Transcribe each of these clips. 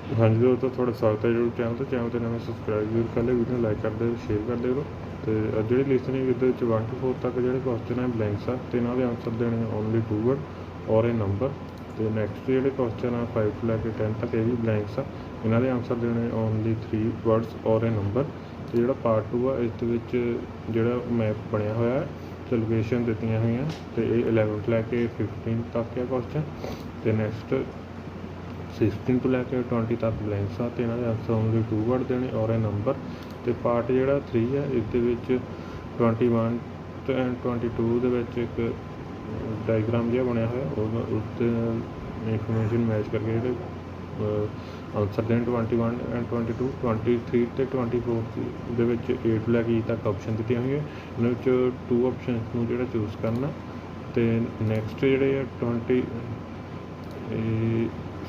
हाँ जी दोस्तों, थोड़ा स्वागत है जरूर चैनल ते नवें सबसक्राइब जरूर कर लियो, वीडियो लाइक कर दिओ, शेयर कर दिओ। तो जी लिसनिंग इहदे विच 1 to 4 तक जिहड़े क्वेश्चन है ब्लैंक्स आ ते इन्हां दे आंसर देने ओनली 2 वर्ड और ए नंबर। तो नैक्सट जिहड़े क्वेश्चन आ 5 to लैके 10 तक ये भी ब्लैंक्स आ, इन्हां दे आंसर देने ओनली 3 वर्ड्स और ए नंबर। तो जिहड़ा पार्ट 2 आ इस दे विच जिहड़ा मैप बनिया होया है ते लोकेशन दित्तियां होईयां ते 11 to लैके 15 तक है क्वेश्चन। तो नैक्सट 16 to लैके 20 तक ब्लैंक्स आ ते इन्हां दे आंसर ओनली 2 वर्ड देने और ए नंबर। तो पार्ट जिहड़ा 3 है इस दे विच 21 ਤੇ 22 ਦੇ ਵਿੱਚ ਇੱਕ ਡਾਇਗਰਾਮ ਜਿਹਾ ਬਣਿਆ ਹੋਇਆ, ਉਹਦੇ ਇਨਫੋਰਮੇਸ਼ਨ ਮੈਚ ਕਰਕੇ ਜਿਹੜੇ ਆਨਸਰ ਦੇਣ 21 ਐਂਡ 22 23 ਤੇ 24 ਦੇ ਵਿੱਚ 8 ਲੈ ਕੇ ਤੱਕ ਆਪਸ਼ਨ ਦਿੱਤੀਆਂ ਹੋਈਆਂ। ਇਹਨਾਂ ਵਿੱਚ 2 ਆਪਸ਼ਨਸ ਨੂੰ ਜਿਹੜਾ ਚੂਜ਼ ਕਰਨਾ। ਤੇ ਨੈਕਸਟ ਜਿਹੜੇ ਆ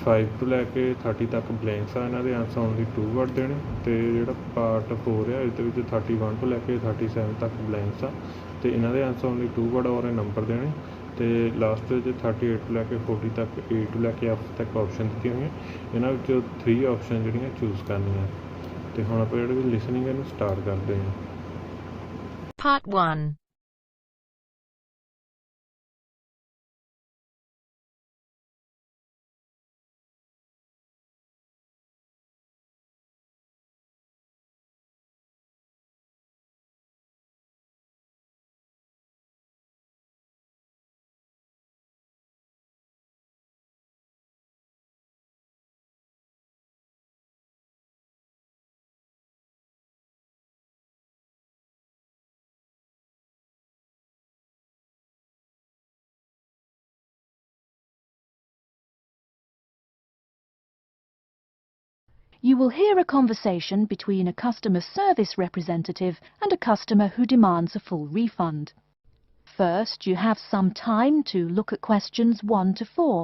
5 to लैके 30 तक ब्लैंक्स आ, इन्हां दे आंसर ओनली 2 वर्ड देने। तो जिहड़ा पार्ट 4 है इस 31 to लैके 37 तक ब्लैंक्स आ, तो इन्हां दे आंसर ओनली 2 वर्ड और नंबर देने। तो लास्ट 38 to लैके 40 तक 8 to लैके F तक ऑप्शन दित्तियां होईयां, इन्हां विचों 3 ऑप्शन जिहड़ियां चूज़ करनियां। तो हुण आपां जिहड़ी लिसनिंग इहनूं स्टार्ट करदे हां। Part 1. You will hear a conversation between a customer service representative and a customer who demands a full refund. First, you have some time to look at questions 1 to 4.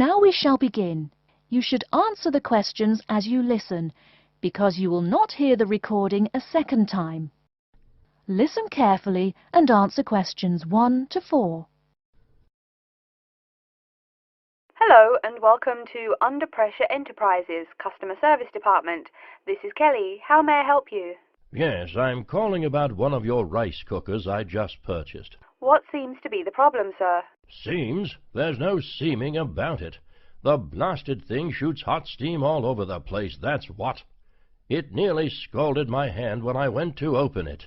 Now we shall begin. You should answer the questions as you listen, because you will not hear the recording a second time. Listen carefully and answer questions 1 to 4. Hello and welcome to Under Pressure Enterprises Customer Service Department. This is Kelly. How may I help you? Yes, I'm calling about one of your rice cookers I just purchased. What seems to be the problem, sir? Seems? There's no seeming about it. The blasted thing shoots hot steam all over the place, that's what. It nearly scalded my hand when I went to open it.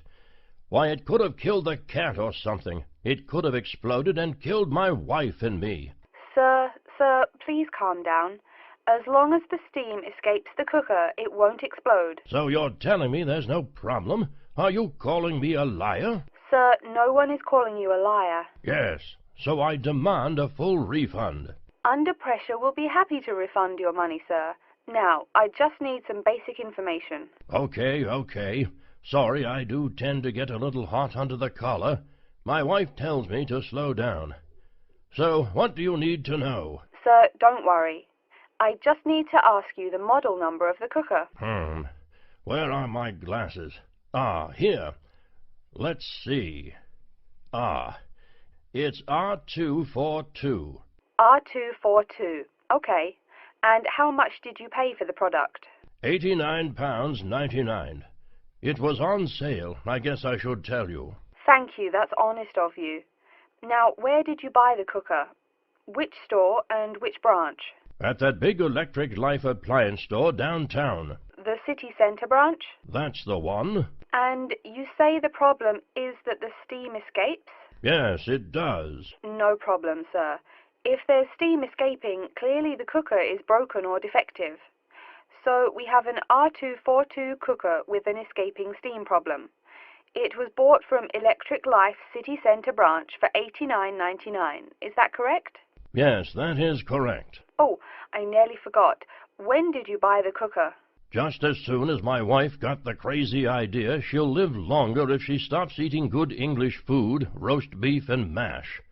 Why, it could have killed the cat or something. It could have exploded and killed my wife and me. Sir, please calm down. As long as the steam escapes the cooker, it won't explode. So you're telling me there's no problem? Are you calling me a liar? Sir, no one is calling you a liar. Yes, so I demand a full refund. Under Pressure will be happy to refund your money, sir. Now, I just need some basic information. Okay. Sorry, I do tend to get a little hot under the collar. My wife tells me to slow down. So, what do you need to know? Sir, don't worry. I just need to ask you the model number of the cooker. Where are my glasses? Ah, here. Let's see. Ah, it's R242. R242. Okay. And how much did you pay for the product? £89.99. It was on sale, I guess I should tell you. Thank you, that's honest of you. Now, where did you buy the cooker? Which store and which branch? At that big Electric Life appliance store downtown. The city centre branch? That's the one. And you say the problem is that the steam escapes? Yes, it does. No problem, sir. If there's steam escaping, clearly the cooker is broken or defective. So we have an R242 cooker with an escaping steam problem. It was bought from Electric Life City Centre branch for $89.99. Is that correct? Yes, that is correct. Oh, I nearly forgot. When did you buy the cooker? Just as soon as my wife got the crazy idea she'll live longer if she stops eating good English food, roast beef and mash.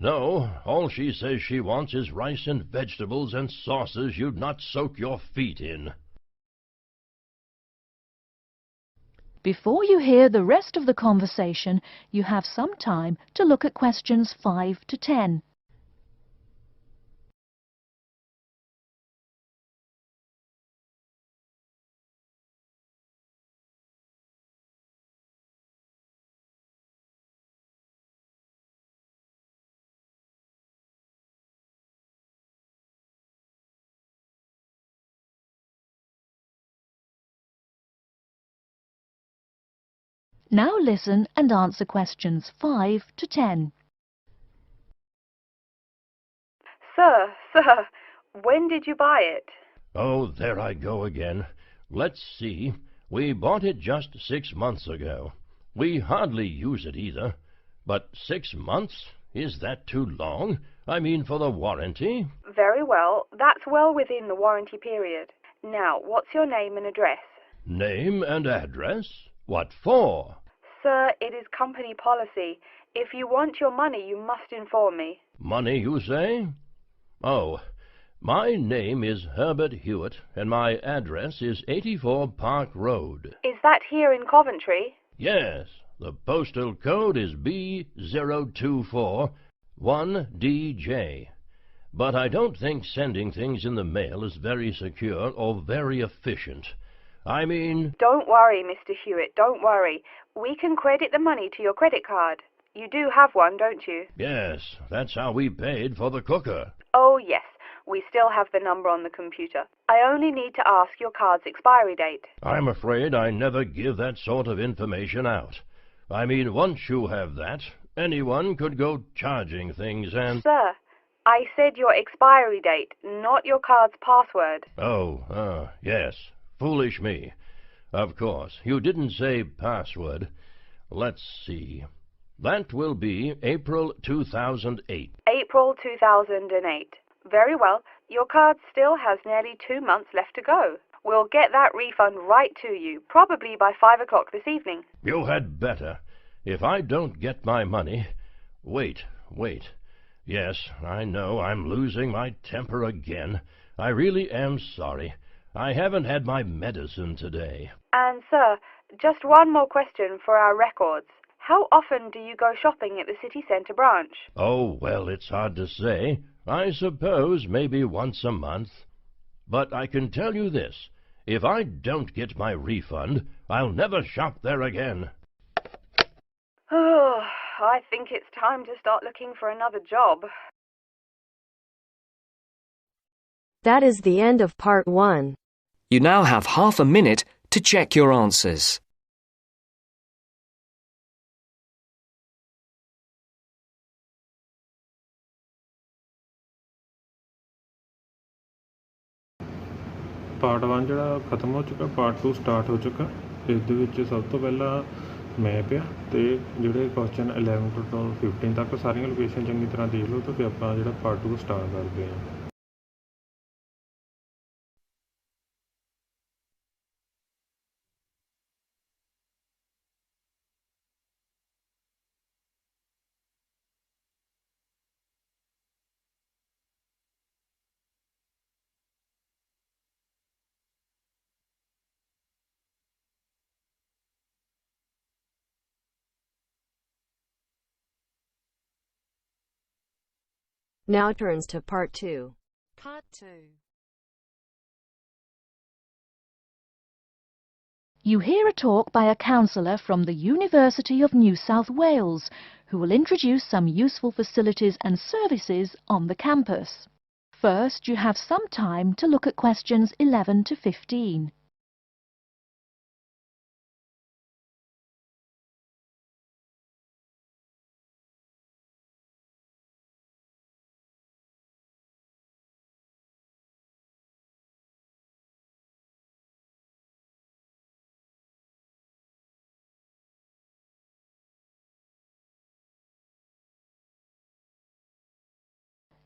No, all she says she wants is rice and vegetables and sauces you'd not soak your feet in. Before you hear the rest of the conversation, you have some time to look at questions 5 to 10. Now listen and answer questions 5 to 10. Sir, when did you buy it? Oh, there I go again. Let's see. We bought it just 6 months ago. We hardly use it either. But 6 months? Is that too long? I mean, for the warranty? Very well. That's well within the warranty period. Now, what's your name and address? Name and address? What for? Sir, it is company policy. If you want your money, you must inform me. Money, you say? Oh, my name is Herbert Hewitt, and my address is 84 Park Road. Is that here in Coventry? Yes, the postal code is B0241DJ. But I don't think sending things in the mail is very secure or very efficient. I mean... Don't worry, Mr. Hewitt, don't worry. We can credit the money to your credit card. You do have one, don't you? Yes, that's how we paid for the cooker. Oh, yes. We still have the number on the computer. I only need to ask your card's expiry date. I'm afraid I never give that sort of information out. I mean, once you have that, anyone could go charging things and... Sir, I said your expiry date, not your card's password. Oh, yes. Foolish me. Of course, you didn't say password. Let's see. That will be April 2008. April 2008. Very well. Your card still has nearly 2 months left to go. We'll get that refund right to you, probably by 5 o'clock this evening. You had better. If I don't get my money... Wait. Yes, I know I'm losing my temper again. I really am sorry. I haven't had my medicine today. And, sir, just one more question for our records. How often do you go shopping at the city centre branch? Oh, well, it's hard to say. I suppose maybe once a month. But I can tell you this. If I don't get my refund, I'll never shop there again. Oh, I think it's time to start looking for another job. That is the end of part 1. You now have half a minute to check your answers. Part 1 ਜਿਹੜਾ ਖਤਮ ਹੋ ਚੁੱਕਾ, part 2 start ਹੋ ਚੁੱਕਾ। ਇਸ ਦੇ ਵਿੱਚ ਸਭ ਤੋਂ ਪਹਿਲਾਂ ਮੈਪ ਆ ਅਤੇ ਜਿਹੜੇ ਕੁਐਸਚਨ 11 ਤੋਂ 15 ਤੱਕ ਸਾਰੀਆਂ ਲੋਕੇਸ਼ਨ ਚੰਗੀ ਤਰ੍ਹਾਂ ਦੇਖ ਲਓ ਅਤੇ ਫਿਰ ਆਪਾਂ ਜਿਹੜਾ ਪਾਰਟ 2 ਸਟਾਰਟ ਕਰਦੇ ਹਾਂ। Now turns to part 2. Part 2. You hear a talk by a counsellor from the University of New South Wales, who will introduce some useful facilities and services on the campus. First, you have some time to look at questions 11 to 15.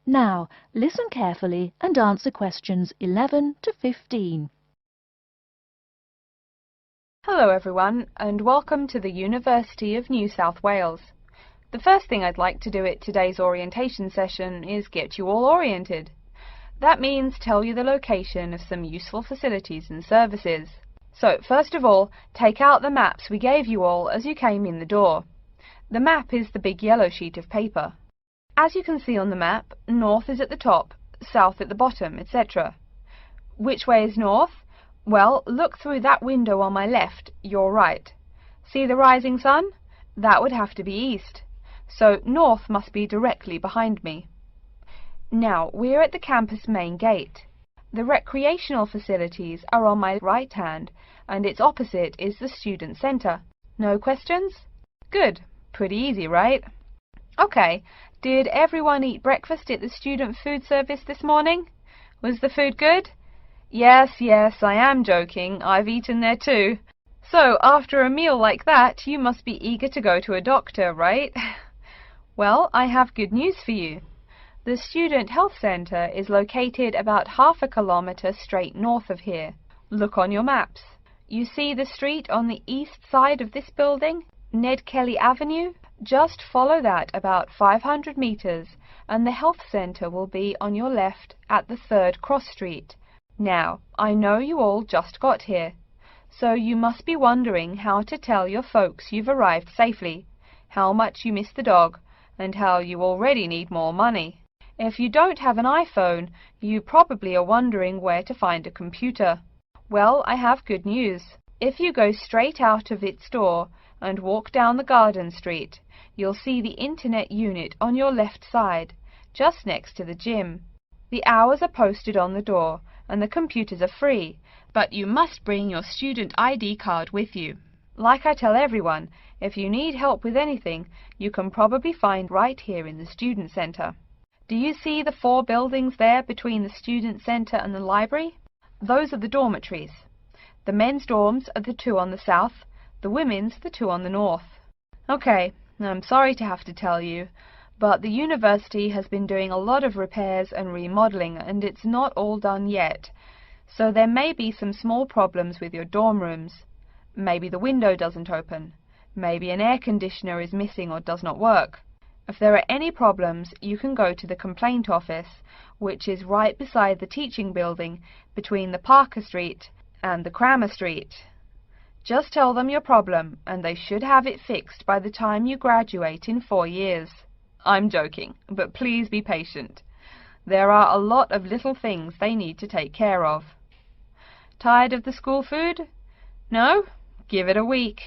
Now, listen carefully and answer questions 11 to 15. Hello everyone, and welcome to the University of New South Wales. The first thing I'd like to do at today's orientation session is get you all oriented. That means tell you the location of some useful facilities and services. So, first of all, take out the maps we gave you all as you came in the door. The map is the big yellow sheet of paper. As you can see on the map, north is at the top, south at the bottom, etc. Which way is north? Well, look through that window on my left, your right. See the rising sun? That would have to be east. So north must be directly behind me. Now, we're at the campus main gate. The recreational facilities are on my right hand, and its opposite is the student center. No questions? Good. Pretty easy, right? Okay, did everyone eat breakfast at the student food service this morning? Was the food good? Yes, I am joking. I've eaten there too. So, after a meal like that, you must be eager to go to a doctor, right? Well, I have good news for you. The Student Health Center is located about half a kilometer straight north of here. Look on your maps. You see the street on the east side of this building, Ned Kelly Avenue? Just follow that about 500 meters, and the health center will be on your left at the third cross street. Now, I know you all just got here, so you must be wondering how to tell your folks you've arrived safely, how much you miss the dog, and how you already need more money. If you don't have an iPhone, you probably are wondering where to find a computer. Well, I have good news. If you go straight out of its door and walk down the garden street, you'll see the internet unit on your left side, just next to the gym. The hours are posted on the door, and the computers are free, but you must bring your student ID card with you. Like I tell everyone, if you need help with anything, you can probably find right here in the Student Center. Do you see the 4 buildings there between the Student Center and the library? Those are the dormitories. The men's dorms are the 2 on the south, the women's the 2 on the north. Okay, I'm sorry to have to tell you, but the university has been doing a lot of repairs and remodeling, and it's not all done yet. So there may be some small problems with your dorm rooms. Maybe the window doesn't open. Maybe an air conditioner is missing or does not work. If there are any problems, you can go to the complaint office, which is right beside the teaching building between the Parker Street and the Crammer Street. Just tell them your problem, and they should have it fixed by the time you graduate in 4 years. I'm joking, but please be patient. There are a lot of little things they need to take care of. Tired of the school food? No? Give it a week.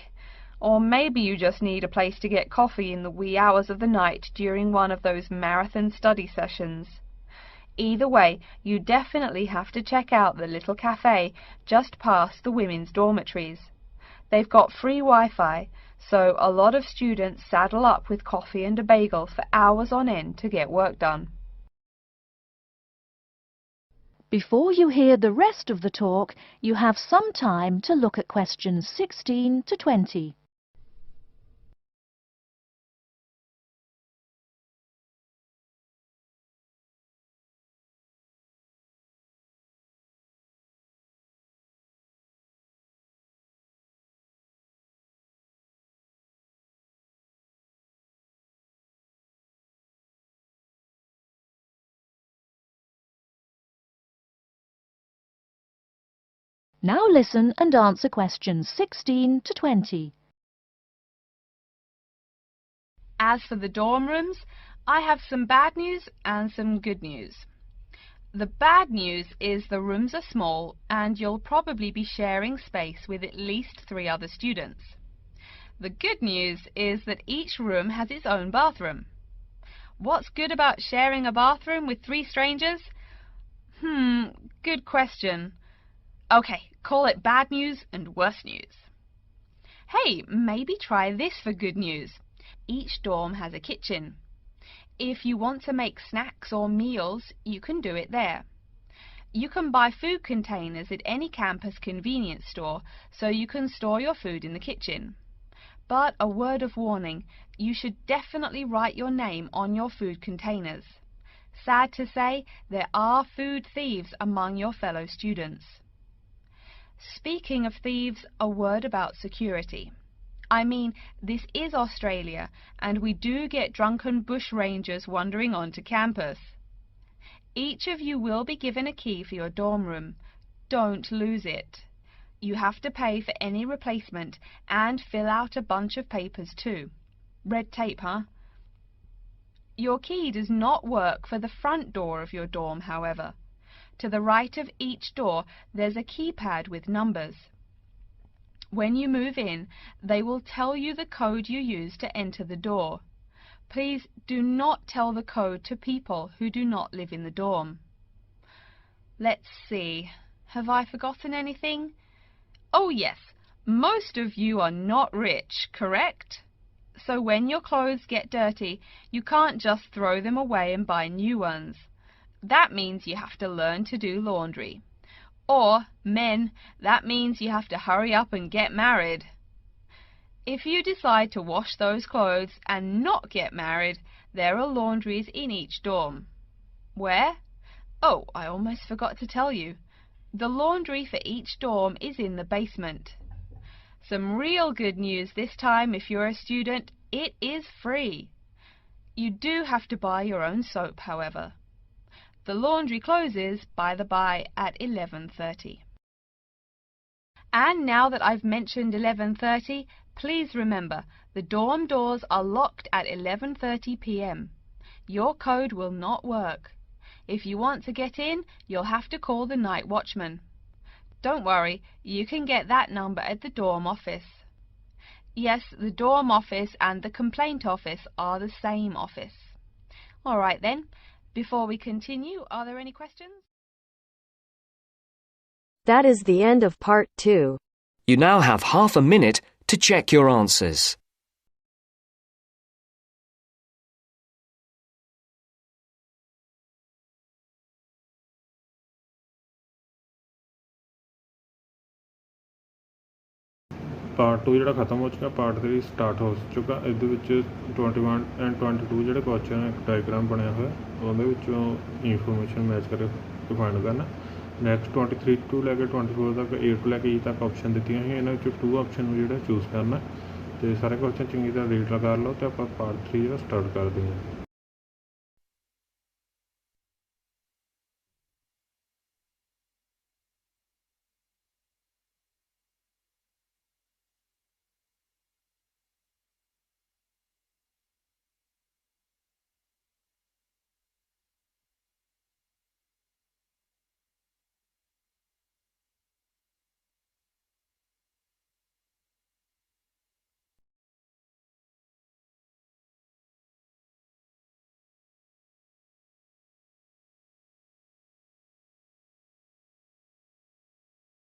Or maybe you just need a place to get coffee in the wee hours of the night during one of those marathon study sessions. Either way, you definitely have to check out the little cafe just past the women's dormitories. They've got free Wi-Fi, so a lot of students saddle up with coffee and a bagel for hours on end to get work done. Before you hear the rest of the talk, you have some time to look at questions 16 to 20. Now listen and answer questions 16 to 20. As for the dorm rooms, I have some bad news and some good news. The bad news is the rooms are small and you'll probably be sharing space with at least 3 other students. The good news is that each room has its own bathroom. What's good about sharing a bathroom with 3 strangers? Good question. Okay, call it bad news and worse news. Hey, maybe try this for good news. Each dorm has a kitchen. If you want to make snacks or meals, you can do it there. You can buy food containers at any campus convenience store, so you can store your food in the kitchen. But a word of warning, you should definitely write your name on your food containers. Sad to say, there are food thieves among your fellow students. Speaking of thieves, a word about security. I mean, this is Australia, and we do get drunken bushrangers wandering onto campus. Each of you will be given a key for your dorm room. Don't lose it. You have to pay for any replacement and fill out a bunch of papers too. Red tape, huh? Your key does not work for the front door of your dorm, however. To the right of each door, there's a keypad with numbers. When you move in, they will tell you the code you use to enter the door. Please do not tell the code to people who do not live in the dorm. Let's see. Have I forgotten anything? Oh yes, most of you are not rich, correct? So when your clothes get dirty, you can't just throw them away and buy new ones. That means you have to learn to do laundry. Or, men, that means you have to hurry up and get married. If you decide to wash those clothes and not get married, there are laundries in each dorm. Where? Oh, I almost forgot to tell you. The laundry for each dorm is in the basement. Some real good news this time if you're a student, it is free. You do have to buy your own soap, however. The laundry closes, by the by, at 11:30. And now that I've mentioned 11:30, please remember, the dorm doors are locked at 11:30 p.m. Your code will not work. If you want to get in, you'll have to call the night watchman. Don't worry, you can get that number at the dorm office. Yes, the dorm office and the complaint office are the same office. All right then, before we continue, are there any questions? That is the end of part 2. You now have half a minute to check your answers. Part 2 ਜਿਹੜਾ ਖਤਮ ਹੋ ਚੁੱਕਾ, part 3 start ਹੋ ਚੁੱਕਾ। ਇਹਦੇ ਵਿੱਚ 21 and 22 ਜਿਹੜੇ question ਇੱਕ ਡਾਇਗਰਾਮ ਬਣਿਆ ਹੋਇਆ, ਉਹਦੇ ਵਿੱਚੋਂ ਇਨਫੋਰਮੇਸ਼ਨ ਮੈਚ ਕਰਕੇ ਫਾਈਂਡ ਕਰਨਾ। ਨੈਕਸਟ 23 ਤੋਂ ਲੈ ਕੇ 24 ਤੱਕ, A ਤੋਂ ਲੈ ਕੇ E ਤੱਕ ਆਪਸ਼ਨ ਦਿੱਤੀਆਂ ਹੋਈਆਂ, ਇਹਨਾਂ ਵਿੱਚੋਂ 2 ਆਪਸ਼ਨ ਨੂੰ ਜਿਹੜਾ ਚੂਜ਼ ਕਰਨਾ ਤੇ ਸਾਰੇ ਕੁਐਸਚਨ ਚੰਗੀ ਤਰ੍ਹਾਂ ਰੀਡ ਕਰ ਲਓ ਤੇ ਆਪਾਂ ਪਾਰਟ 3 ਜਿਹੜਾ ਸਟਾਰਟ ਕਰਦੇ ਹਾਂ।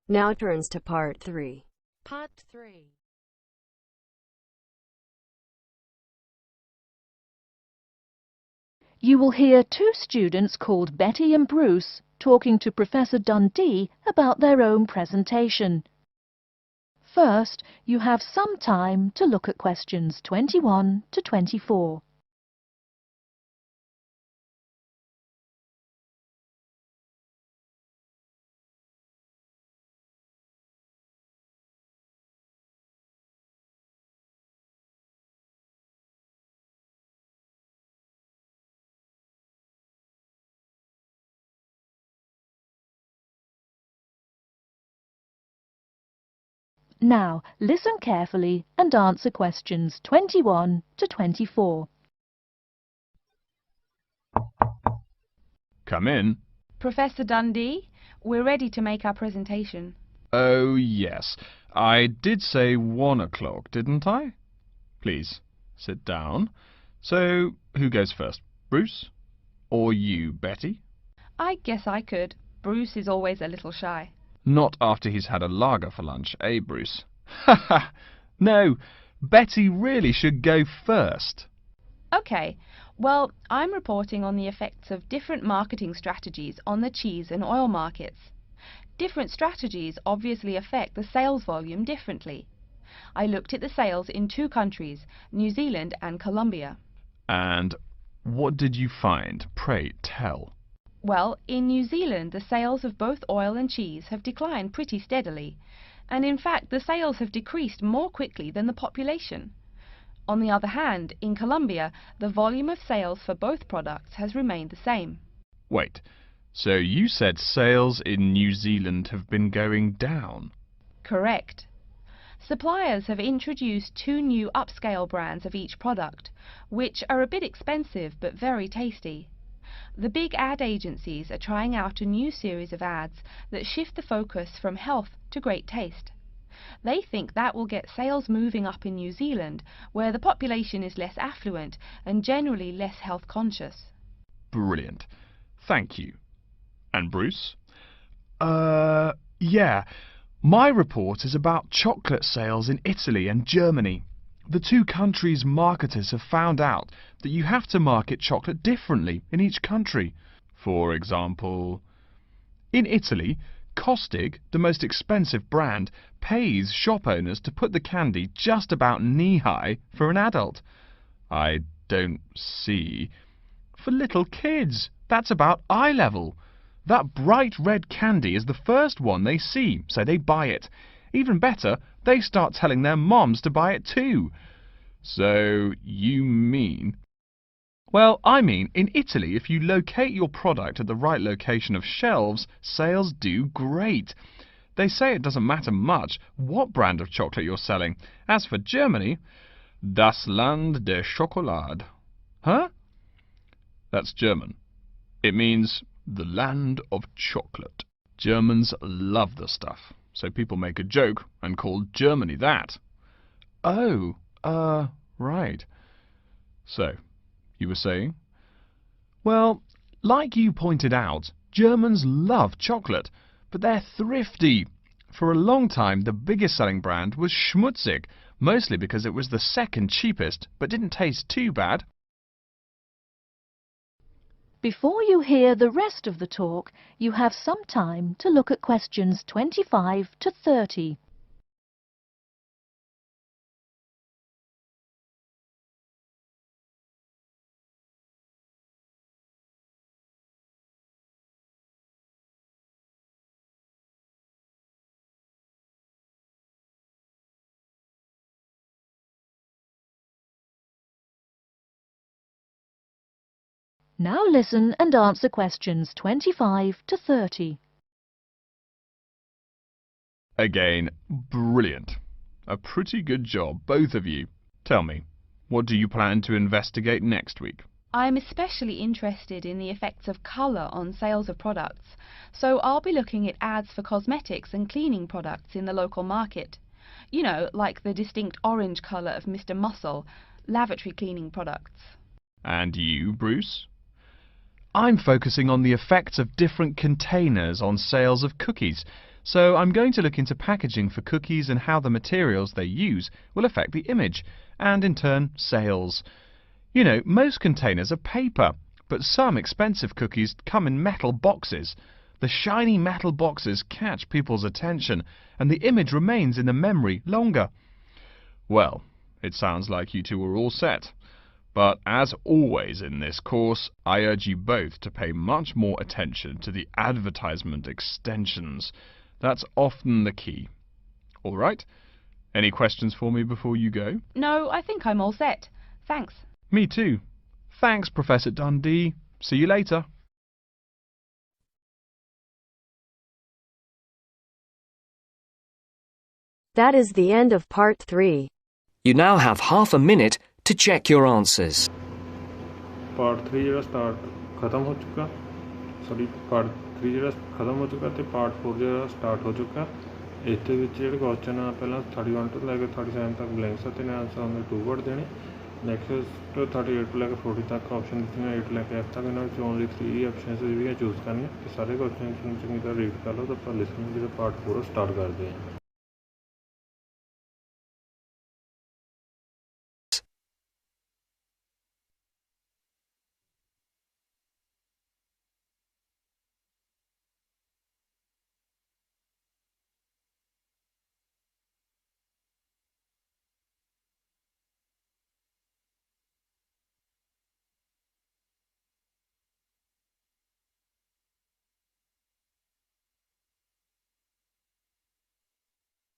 Now turns to part 3. Part 3. You will hear 2 students called Betty and Bruce talking to Professor Dundee about their own presentation. First, you have some time to look at questions 21 to 24. Now, listen carefully and answer questions 21 to 24. Come in. Professor Dundee, we're ready to make our presentation. Oh, yes. I did say 1 o'clock, didn't I? Please, sit down. So, who goes first? Bruce? Or you, Betty? I guess I could. Bruce is always a little shy. Not after he's had a lager for lunch, eh, Bruce? Ha ha! No, Betty really should go first. Okay, well, I'm reporting on the effects of different marketing strategies on the cheese and oil markets. Different strategies obviously affect the sales volume differently. I looked at the sales in 2 countries, New Zealand and Colombia. And what did you find? Pray tell. Well, in New Zealand, the sales of both oil and cheese have declined pretty steadily, and in fact the sales have decreased more quickly than the population. On the other hand, in Colombia, the volume of sales for both products has remained the same. Wait, so you said sales in New Zealand have been going down? Correct. Suppliers have introduced 2 new upscale brands of each product, which are a bit expensive but very tasty. The big ad agencies are trying out a new series of ads that shift the focus from health to great taste. They think that will get sales moving up in New Zealand, where the population is less affluent and generally less health conscious. Brilliant. Thank you. And Bruce? Yeah. My report is about chocolate sales in Italy and Germany. The two countries' marketers have found out that you have to market chocolate differently in each country. For example, in Italy, Kostig, the most expensive brand, pays shop owners to put the candy just about knee-high for an adult. I don't see. For little kids, that's about eye level. That bright red candy is the first one they see, so they buy it. Even better, they start telling their moms to buy it too. So, you mean... Well, I mean, in Italy, if you locate your product at the right location of shelves, sales do great. They say it doesn't matter much what brand of chocolate you're selling. As for Germany, das Land der Schokolade. Huh? That's German. It means the land of chocolate. Germans love the stuff, so people make a joke and call Germany that. Oh, right. So, you were saying? Well, like you pointed out, Germans love chocolate, but they're thrifty. For a long time, the biggest selling brand was Schmutzig, mostly because it was the second cheapest, but didn't taste too bad. Before you hear the rest of the talk, you have some time to look at questions 25 to 30. Now listen and answer questions 25 to 30. Again, brilliant. A pretty good job, both of you. Tell me, what do you plan to investigate next week? I'm especially interested in the effects of colour on sales of products, so I'll be looking at ads for cosmetics and cleaning products in the local market. You know, like the distinct orange colour of Mr. Muscle, lavatory cleaning products. And you, Bruce? I'm focusing on the effects of different containers on sales of cookies, so I'm going to look into packaging for cookies and how the materials they use will affect the image, and in turn, sales. You know, most containers are paper, but some expensive cookies come in metal boxes. The shiny metal boxes catch people's attention, and the image remains in the memory longer. Well, it sounds like you two are all set. But as always in this course, I urge you both to pay much more attention to the advertisement extensions. That's often the key. All right? Any questions for me before you go? No, I think I'm all set. Thanks. Me too. Thanks, Professor Dundee. See you later. That is the end of part 3. You now have half a minute to check your answers. Part 3 ਜਿਹੜਾ ਖਤਮ ਹੋ ਚੁੱਕਾ part 3 ਜਿਹੜਾ ਖਤਮ ਹੋ ਚੁੱਕਾ ਤੇ part 4 ਜਿਹੜਾ ਸਟਾਰਟ ਹੋ ਚੁੱਕਾ। ਇਸ ਦੇ ਵਿੱਚ ਜਿਹੜੇ ਕੁਐਸਚਨ ਆ ਪਹਿਲਾਂ 31 ਤੋਂ ਲੈ ਕੇ 37 ਤੱਕ ਬਲੈਂਕਸ ਆ ਤੇ ਆਨਸਰ ਉਹਨੇ 2 ਵਰਡ ਦੇਣੇ। ਨੈਕਸਟ 38 ਤੋਂ ਲੈ ਕੇ 40 ਤੱਕ ਆਪਸ਼ਨ ਦਿੱਤੀਆਂ 8 ਲੈ ਕੇ F ਤੱਕ, ਇਹਨਾਂ ਵਿੱਚੋਂ ਓਨਲੀ 3 ਆਪਸ਼ਨਸ ਜਿਹੜੀਆਂ ਚੂਜ਼ ਕਰਨੀਆਂ ਤੇ ਸਾਰੇ ਕੁਐਸਚਨ ਨੂੰ ਚੰਗੀ ਤਰ੍ਹਾਂ ਰੀਡ ਕਰ ਲਓ ਤਾਂ ਆਪਾਂ ਲਿਸਨਿੰਗ ਜਿਹੜਾ ਪਾਰਟ 4 ਸਟਾਰਟ ਕਰਦੇ ਹਾਂ।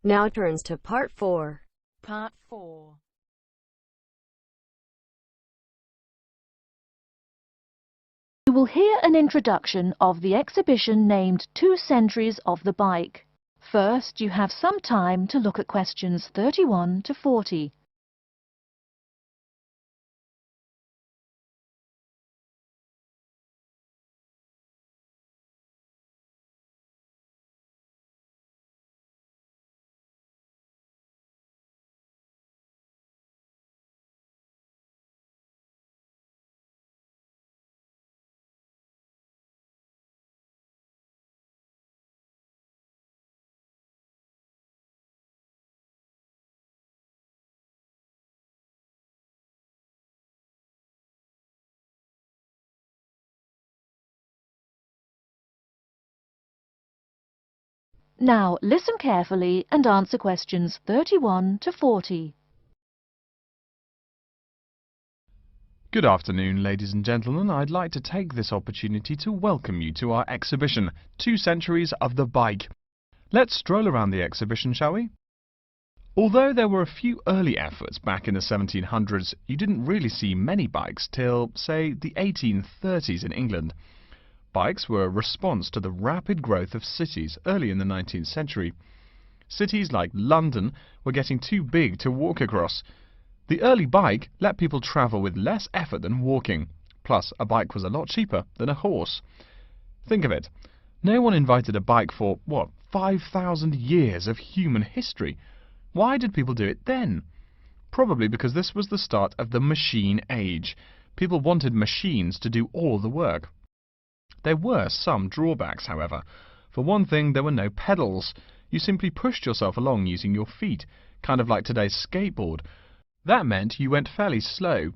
Now turns to part 4. Part 4. You will hear an introduction of the exhibition named 2 Centuries of the Bike. First, you have some time to look at questions 31 to 40. Now, listen carefully and answer questions 31 to 40. Good afternoon, ladies and gentlemen. I'd like to take this opportunity to welcome you to our exhibition, 2 Centuries of the Bike. Let's stroll around the exhibition, shall we? Although there were a few early efforts back in the 1700s, you didn't really see many bikes till, say, the 1830s in England. Bikes were a response to the rapid growth of cities early in the 19th century. Cities like London were getting too big to walk across. The early bike let people travel with less effort than walking. Plus, a bike was a lot cheaper than a horse. Think of it. No one invented a bike for, 5,000 years of human history. Why did people do it then? Probably because this was the start of the machine age. People wanted machines to do all the work. There were some drawbacks, however. For one thing, there were no pedals. You simply pushed yourself along using your feet, kind of like today's skateboard. That meant you went fairly slow,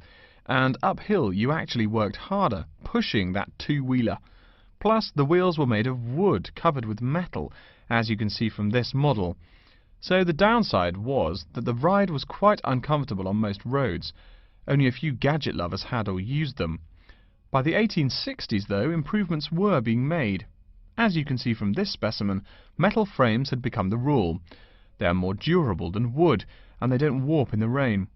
and uphill you actually worked harder, pushing that two-wheeler. Plus, the wheels were made of wood, covered with metal, as you can see from this model. So the downside was that the ride was quite uncomfortable on most roads. Only a few gadget lovers had or used them. By the 1860s, though, improvements were being made. As you can see from this specimen, metal frames had become the rule. They are more durable than wood, and they don't warp in the rain.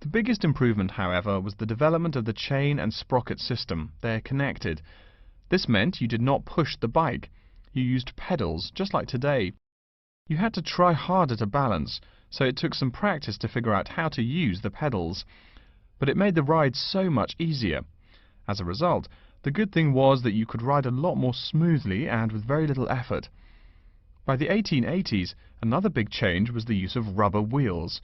The biggest improvement, however, was the development of the chain and sprocket system. They are connected. This meant you did not push the bike. You used pedals, just like today. You had to try harder to balance, so it took some practice to figure out how to use the pedals. But it made the ride so much easier. As a result, the good thing was that you could ride a lot more smoothly and with very little effort. By the 1880s, another big change was the use of rubber wheels.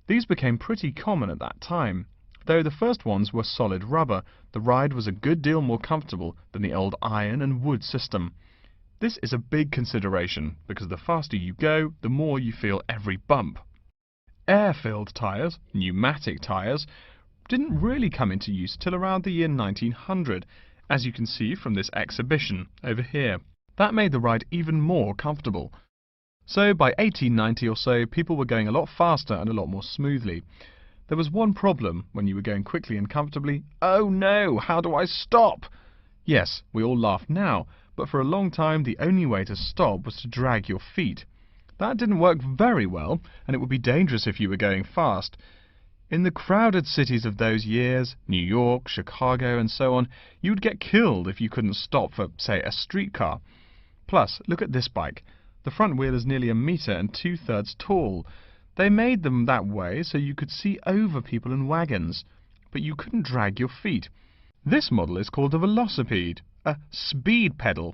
These became pretty common at that time. Though the first ones were solid rubber, the ride was a good deal more comfortable than the old iron and wood system. This is a big consideration, because the faster you go, the more you feel every bump. Air-filled tyres, pneumatic tyres, didn't really come into use till around the year 1900, as you can see from this exhibition over here. That made the ride even more comfortable. So by 1890 or so, people were going a lot faster and a lot more smoothly. There was one problem when you were going quickly and comfortably. Oh no, how do I stop? Yes, we all laugh now, but for a long time the only way to stop was to drag your feet. That didn't work very well, and it would be dangerous if you were going fast. In the crowded cities of those years, New York, Chicago and so on, you would get killed if you couldn't stop for, say, a streetcar. Plus, look at this bike. The front wheel is nearly 1 meter and 2/3 tall. They made them that way so you could see over people and wagons, but you couldn't drag your feet. This model is called a velocipede, a speed pedal.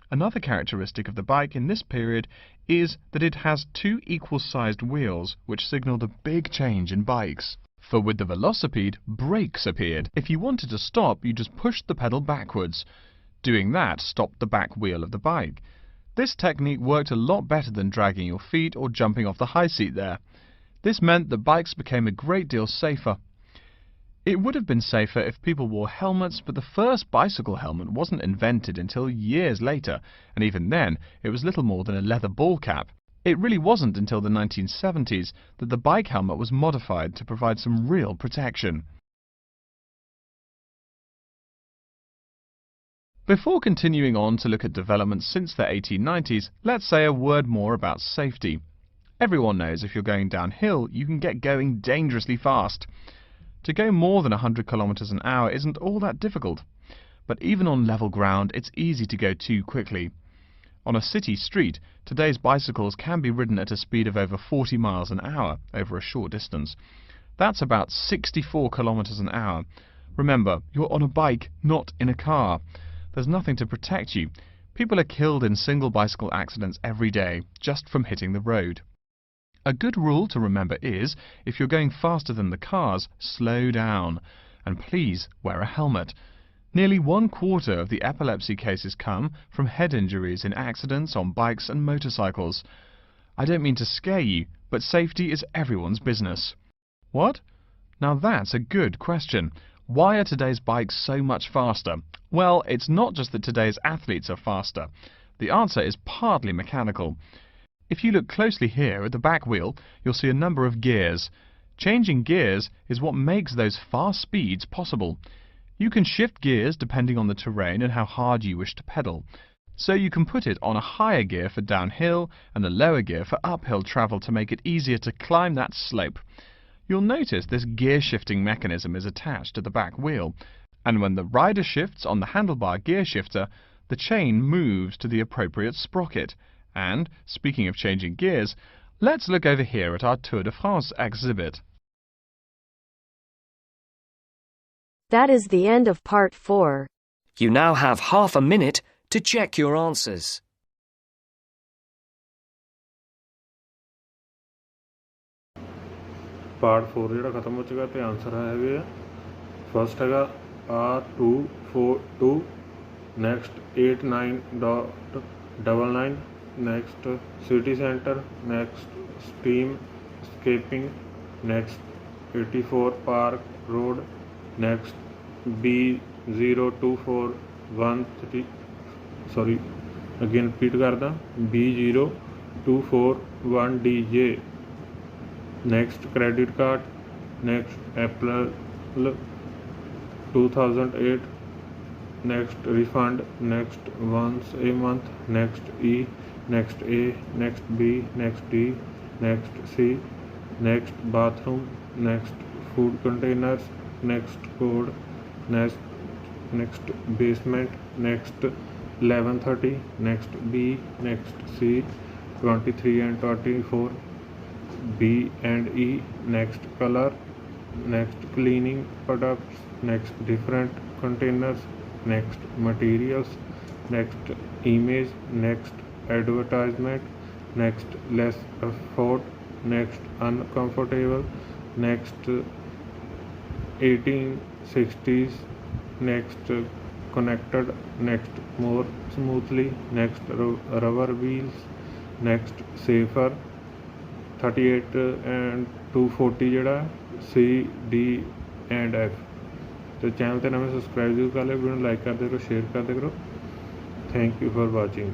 Another characteristic of the bike in this period is that it has 2 equal-sized wheels, which signalled a big change in bikes. For with the velocipede, brakes appeared. If you wanted to stop, you just pushed the pedal backwards. Doing that stopped the back wheel of the bike. This technique worked a lot better than dragging your feet or jumping off the high seat there. This meant that bikes became a great deal safer. It would have been safer if people wore helmets, but the first bicycle helmet wasn't invented until years later, and even then it was little more than a leather ball cap. It really wasn't until the 1970s that the bike helmet was modified to provide some real protection. Before continuing on to look at developments since the 1890s, let's say a word more about safety. Everyone knows if you're going downhill, you can get going dangerously fast. To go more than 100 kilometers an hour isn't all that difficult, but even on level ground it's easy to go too quickly. On a city street, today's bicycles can be ridden at a speed of over 40 miles an hour over a short distance. That's about 64 kilometers an hour. Remember, you're on a bike, not in a car. There's nothing to protect you. People are killed in single bicycle accidents every day, just from hitting the road. A good rule to remember is, if you're going faster than the cars, slow down. And please wear a helmet. Nearly 1/4 of the epilepsy cases come from head injuries in accidents on bikes and motorcycles. I don't mean to scare you, but safety is everyone's business. What? Now that's a good question. Why are today's bikes so much faster? Well, it's not just that today's athletes are faster. The answer is partly mechanical. If you look closely here at the back wheel, you'll see a number of gears. Changing gears is what makes those fast speeds possible. You can shift gears depending on the terrain and how hard you wish to pedal. So you can put it on a higher gear for downhill and a lower gear for uphill travel to make it easier to climb that slope. You'll notice this gear shifting mechanism is attached to the back wheel, and when the rider shifts on the handlebar gear shifter, the chain moves to the appropriate sprocket. And, speaking of changing gears, let's look over here at our Tour de France exhibit. That is the end of part 4. You now have half a minute to check your answers. Part 4 ਜਿਹੜਾ ਖਤਮ ਹੋ ਚੁੱਕਾ ਤੇ answer ਹੈਗੇ ਆ first ਹੈਗਾ R242 next 89.99 next city center, next steam escaping, next 84 Park Road, next B0241 sorry again repeat करदा B0241DJ, next credit card, next April 2008, next refund, next once a month, next E, next A, next B, next D, next C, next bathroom, next food containers, next code, next basement, next 1130, next B, next C, 23 and 24, B and E, next color, next cleaning products, next different containers, next materials, next image, next advertisement, next less effort, next uncomfortable, next 1860s, next connected, next more smoothly, next rubber wheels, next safer, 38 and 240 ਜਿਹੜਾ C, D and F। तो channel ते नवें subscribe जरूर कर लियो, video like कर दिया करो, share कर दिया करो। Thank you for watching.